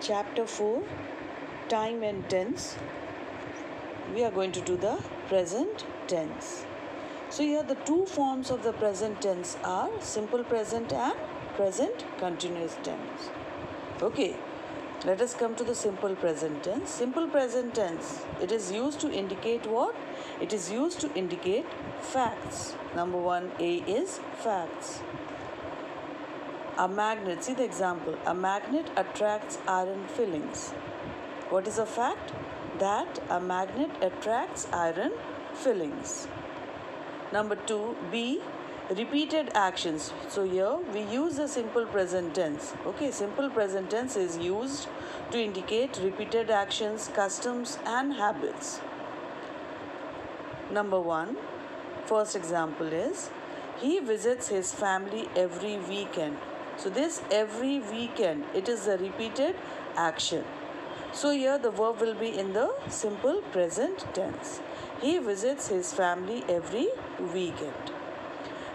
Chapter 4, Time and Tense. We are going to do the present tense. So here the two forms of the present tense are simple present and present continuous tense. Okay, let us come to the simple present tense. Simple present tense, it is used to indicate what? It is used to indicate facts. Number 1A is facts. A magnet, see the example, a magnet attracts iron fillings. What is a fact? That a magnet attracts iron fillings. Number 2B, repeated actions. So here we use the simple present tense. Okay, simple present tense is used to indicate repeated actions, customs and habits. Number 1, first example is, he visits his family every weekend. So this every weekend, it is a repeated action. So here the verb will be in the simple present tense. He visits his family every weekend.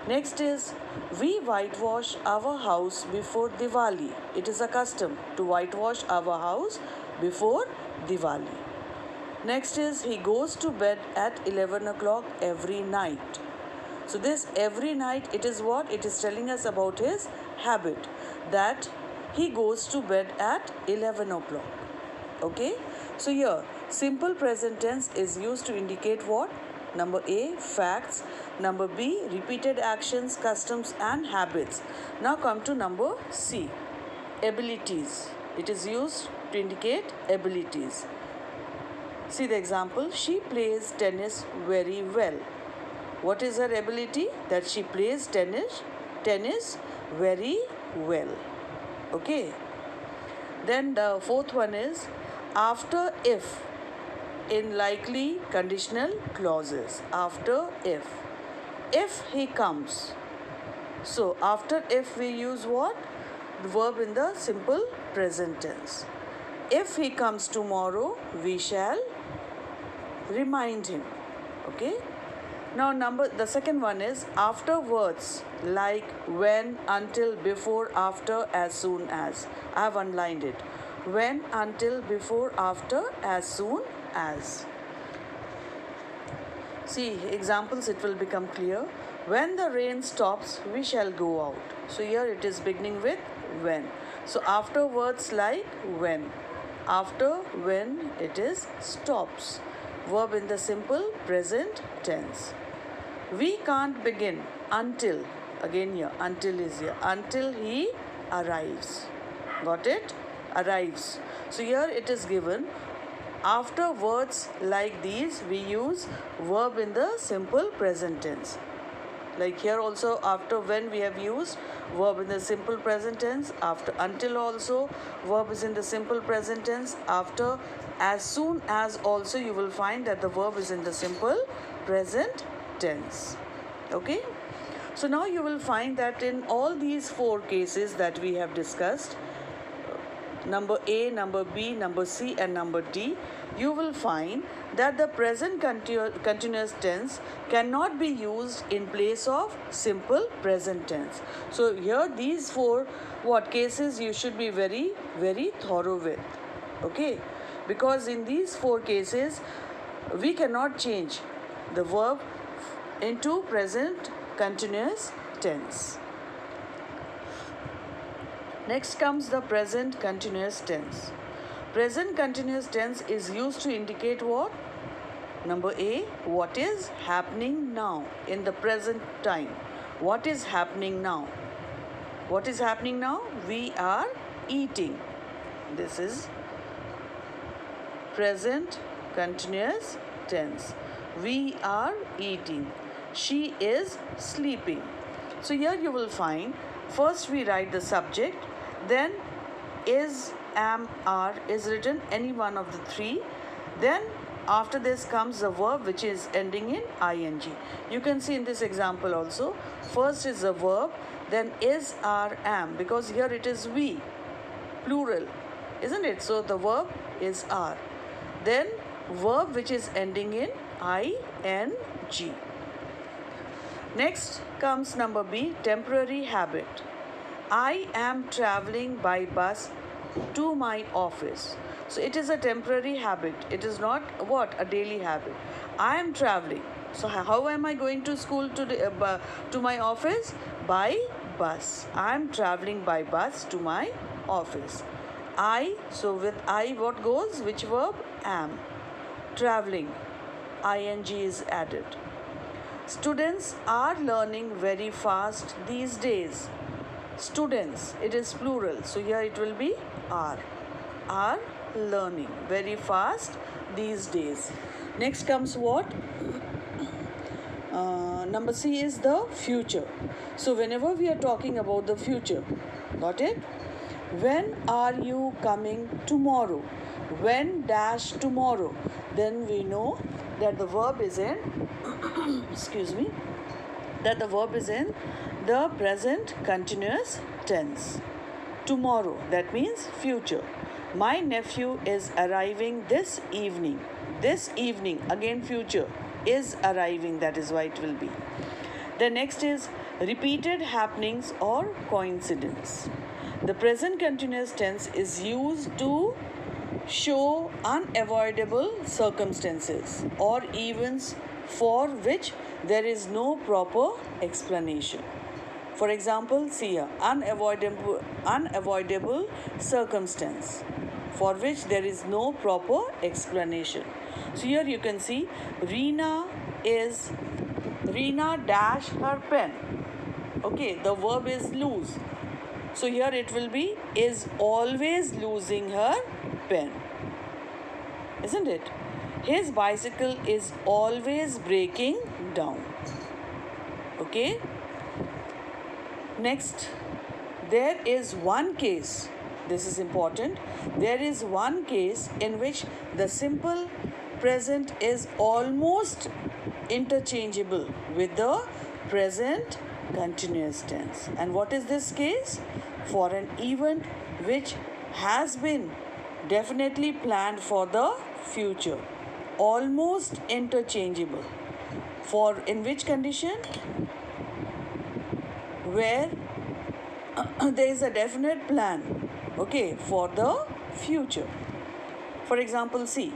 Next is, we whitewash our house before Diwali. It is a custom to whitewash our house before Diwali. Next is, he goes to bed at 11 o'clock every night. So this every night, it is what? It is telling us about his habit, that he goes to bed at 11 o'clock. Okay, so here simple present tense is used to indicate what? Number A, facts. Number B, repeated actions, customs and habits. Now come to number C, abilities. It is used to indicate abilities. See the example, she plays tennis very well. What is her ability? That she plays tennis very well. Okay. Then the fourth one is, after if, in likely conditional clauses. After if he comes. So after if we use what? The verb in the simple present tense. If he comes tomorrow, we shall remind him. Okay. Now the second one is, after words like when, until, before, after, as soon as. I have underlined it. When, until, before, after, as soon as. See examples, it will become clear. When the rain stops, we shall go out. So here it is beginning with when. So after words like when. After when it is stops. Verb in the simple present tense. We can't begin until, again here, until is here, until he arrives. Got it? Arrives. So here it is given, after words like these, we use verb in the simple present tense. Like here also, after when we have used verb in the simple present tense. After until also, verb is in the simple present tense. After as soon as also, you will find that the verb is in the simple present tense. Okay, so now you will find that in all these four cases that we have discussed, number A, number B, number C and number D, you will find that the present continuous tense cannot be used in place of simple present tense. So here these four cases you should be very, very thorough with. Okay, because in these four cases we cannot change the verb into present continuous tense. Next comes the present continuous tense. Present continuous tense is used to indicate what? Number A, what is happening now in the present time. What is happening now? What is happening now? We are eating. This is present continuous tense. We are eating. She is sleeping. So here you will find, first we write the subject, then is, am, are is written any one of the three. Then after this comes the verb which is ending in ing. You can see in this example also, first is the verb, then is, are, am, because here it is we, plural, isn't it? So the verb is are. Then verb which is ending in ing. Next comes number B, temporary habit. I am traveling by bus to my office. So it is a temporary habit. It is not what? A daily habit. I am traveling. So how am I going to school to my office? By bus. I am traveling by bus to my office. So with I what goes? Which verb? Am. Traveling. ing is added. Students are learning very fast these days. Students, it is plural, so here it will be are learning very fast these days. Next comes what? Number C is the future. So whenever we are talking about the future, got it? When are you coming tomorrow? When dash tomorrow, then we know that the verb is in excuse me, that the verb is in the present continuous tense. Tomorrow, that means future. My nephew is arriving this evening. This evening, again future, is arriving, that is why it will be. The next is repeated happenings or coincidence. The present continuous tense is used to show unavoidable circumstances or events for which there is no proper explanation. For example, see here, unavoidable circumstance for which there is no proper explanation. So here you can see Reena dash her pen. Okay, the verb is lose. So here it will be is always losing her pen. Isn't it? His bicycle is always breaking down. Okay. Next, there is one case. This is important. There is one case in which the simple present is almost interchangeable with the present continuous tense. And what is this case? For an event which has been definitely planned for the future. Almost interchangeable. For in which condition? Where there is a definite plan, okay, for the future. For example, see,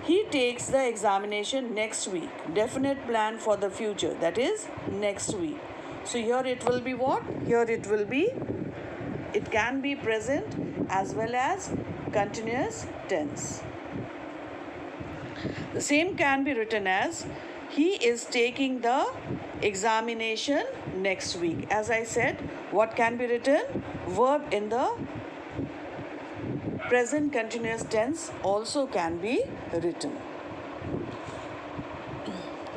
he takes the examination next week. Definite plan for the future, that is next week. So here it will be what? Here it will be, it can be present as well as continuous tense. The same can be written as he is taking the examination next week. As I said, what can be written? Verb in the present continuous tense also can be written.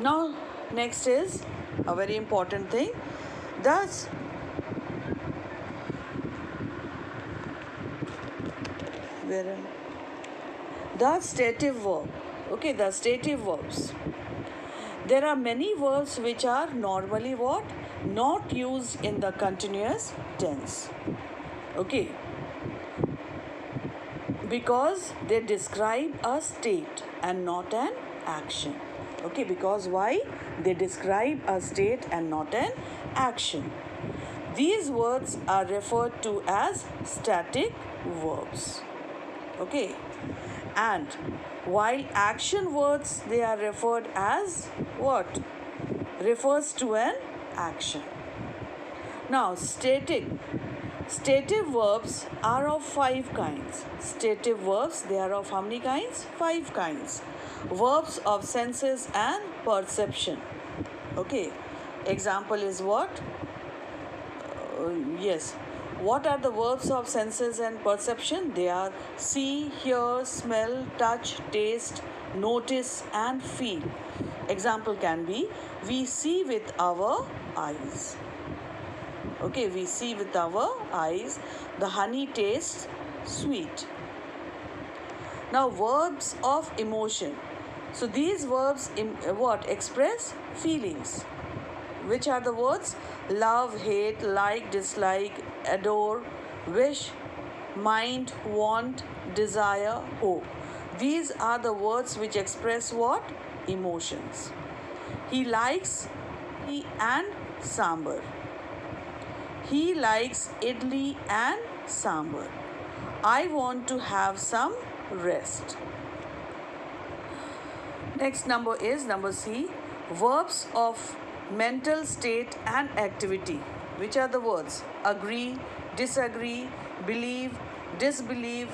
Now, next is a very important thing. Thus, the stative verb. Okay, the stative verbs. There are many verbs which are normally what? Not used in the continuous tense. Okay. Because they describe a state and not an action. Okay, because why? They describe a state and not an action. These words are referred to as static verbs. Okay. And while action words, they are referred as what? Refers to an action. Now, stative verbs are of 5 kinds. Stative verbs, they are of how many kinds? 5 kinds. Verbs of senses and perception. Okay. Example is what? Yes. What are the verbs of senses and perception? They are see, hear, smell, touch, taste, notice and feel. Example can be we see with our eyes. Okay, we see with our eyes. The honey tastes sweet. Now, verbs of emotion. So, these verbs express feelings. Which are the words? Love, hate, like, dislike, adore, wish, mind, want, desire, hope. These are the words which express what? Emotions. He likes idli and sambar. He likes idli and sambar. I want to have some rest. Next number is number C, verbs of mental state and activity. Which are the words? Agree, disagree, believe, disbelieve,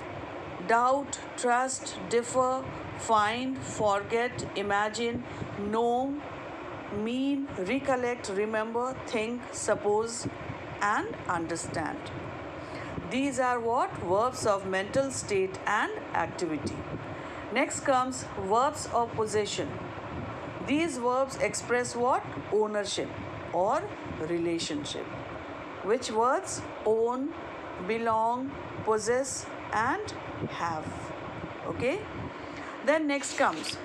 doubt, trust, differ, find, forget, imagine, know, mean, recollect, remember, think, suppose, and understand. These are what? Verbs of mental state and activity. Next comes verbs of possession. These verbs express what? Ownership or relationship. Which words? Own, belong, possess, and have. Okay? Then next comes.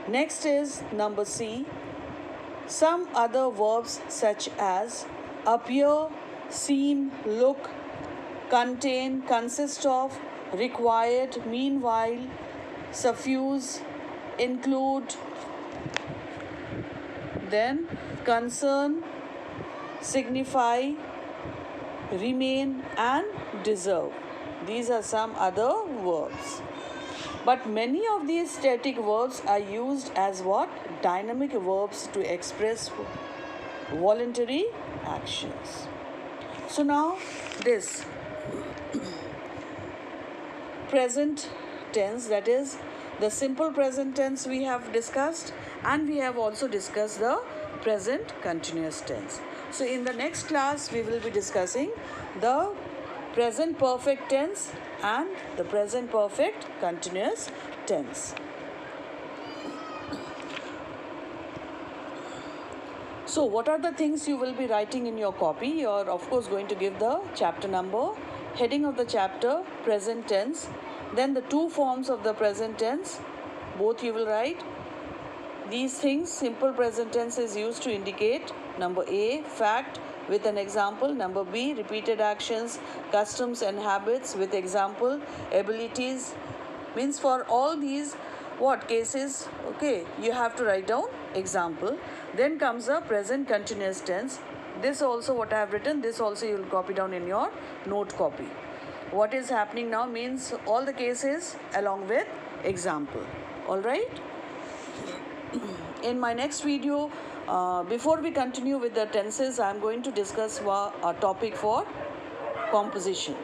Next is number C. Some other verbs such as appear, seem, look, contain, consist of, required, meanwhile, suffuse, include, then concern, signify, remain, and deserve. These are some other verbs. But many of these static verbs are used as what? Dynamic verbs to express voluntary actions. So now this present tense, that is the simple present tense we have discussed, and we have also discussed the present continuous tense. So in the next class we will be discussing the present perfect tense and the present perfect continuous tense. So what are the things you will be writing in your copy? You are of course going to give the chapter number, heading of the chapter, present tense, then the two forms of the present tense, both you will write. These things, simple present tense is used to indicate number A, fact with an example, number B, repeated actions, customs and habits with example, abilities. Means for all these what cases, okay, you have to write down example. Then comes the present continuous tense. This also what I have written, this also you will copy down in your note copy. What is happening now means all the cases along with example. All right. In my next video, before we continue with the tenses, I am going to discuss a topic for composition.